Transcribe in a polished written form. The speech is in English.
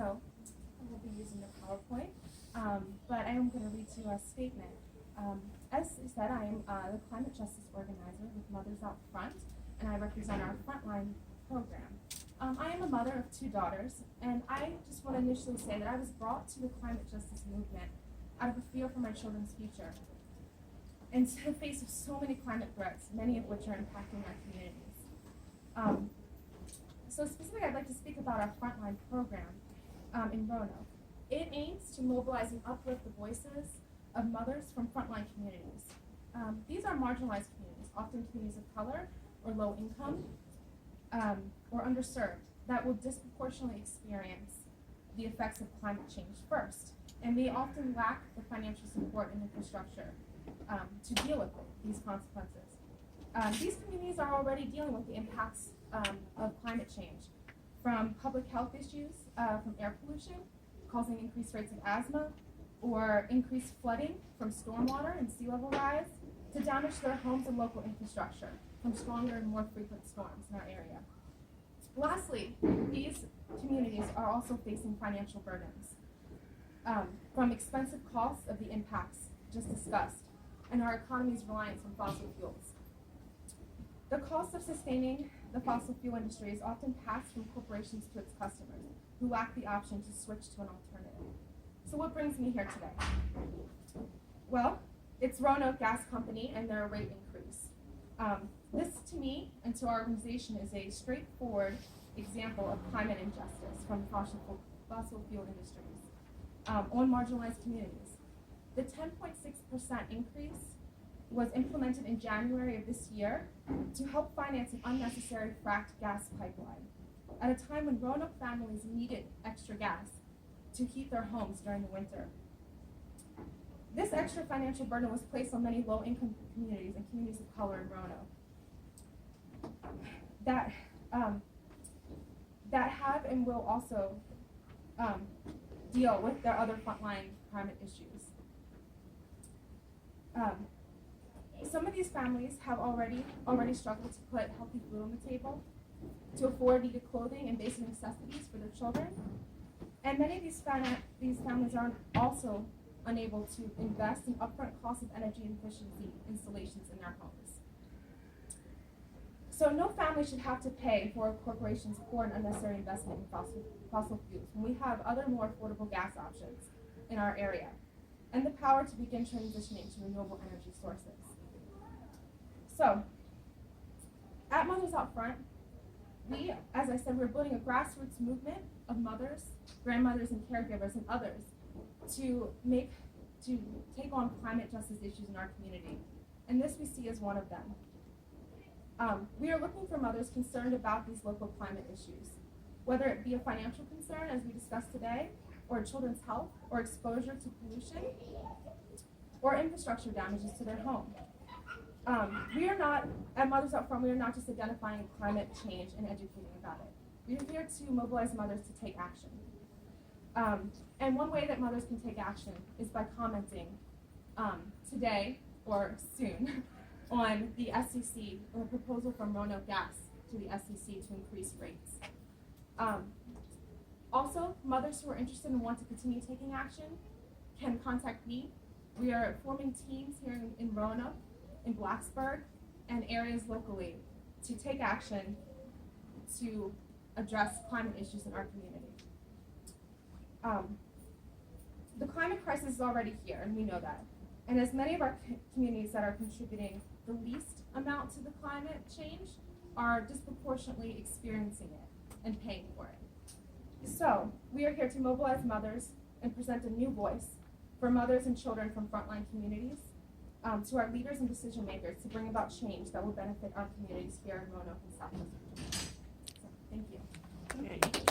So I will be using the PowerPoint, but I am going to read to you a statement. As I said, I am the climate justice organizer with Mothers Out Front, and I represent our Frontline program. I am a mother of 2 daughters, and I just want to initially say that I was brought to the climate justice movement out of a fear for my children's future, and to the face of so many climate threats, many of which are impacting our communities. So specifically, I'd like to speak about our Frontline program in Roanoke. It aims to mobilize and uplift the voices of mothers from frontline communities. These are marginalized communities, often communities of color or low income or underserved, that will disproportionately experience the effects of climate change first. And they often lack the financial support and infrastructure to deal with these consequences. These communities are already dealing with the impacts of climate change, from public health issues, from air pollution, causing increased rates of asthma, or increased flooding from stormwater and sea level rise, to damage to their homes and local infrastructure from stronger and more frequent storms in our area. Lastly, these communities are also facing financial burdens from expensive costs of the impacts just discussed and our economy's reliance on fossil fuels. The cost of sustaining the fossil fuel industry is often passed from corporations to its customers, who lack the option to switch to an alternative. So what brings me here today? Well, it's Roanoke Gas Company and their rate increase. This, to me, and to our organization, is a straightforward example of climate injustice from fossil fuel industries on marginalized communities. The 10.6% increase was implemented in January of this year to help finance an unnecessary fracked gas pipeline at a time when Roanoke families needed extra gas to heat their homes during the winter. This extra financial burden was placed on many low-income communities and communities of color in Roanoke that have and will also deal with their other frontline climate issues. Some of these families have already struggled to put healthy food on the table, to afford needed clothing and basic necessities for their children, and many of these families are also unable to invest in upfront costs of energy efficiency installations in their homes. So no family should have to pay for corporations for an unnecessary investment in fossil fuels when we have other more affordable gas options in our area, and the power to begin transitioning to renewable energy sources. So, at Mothers Out Front, we, as I said, we're building a grassroots movement of mothers, grandmothers, and caregivers, and others to take on climate justice issues in our community. And this we see as one of them. We are looking for mothers concerned about these local climate issues, whether it be a financial concern, as we discussed today, or children's health, or exposure to pollution, or infrastructure damages to their home. We are not, at Mothers Out Front, we are not just identifying climate change and educating about it. We are here to mobilize mothers to take action. And one way that mothers can take action is by commenting today or soon on the SEC, or the proposal from Roanoke Gas to the SEC to increase rates. Also, mothers who are interested and want to continue taking action can contact me. We are forming teams here in Roanoke, in Blacksburg, and areas locally to take action to address climate issues in our community. The climate crisis is already here, and we know that. And as many of our communities that are contributing the least amount to the climate change are disproportionately experiencing it and paying for it. So, we are here to mobilize mothers and present a new voice for mothers and children from frontline communities, to our leaders and decision makers to bring about change that will benefit our communities here in Roanoke and Southwest Virginia. So, thank you. Okay.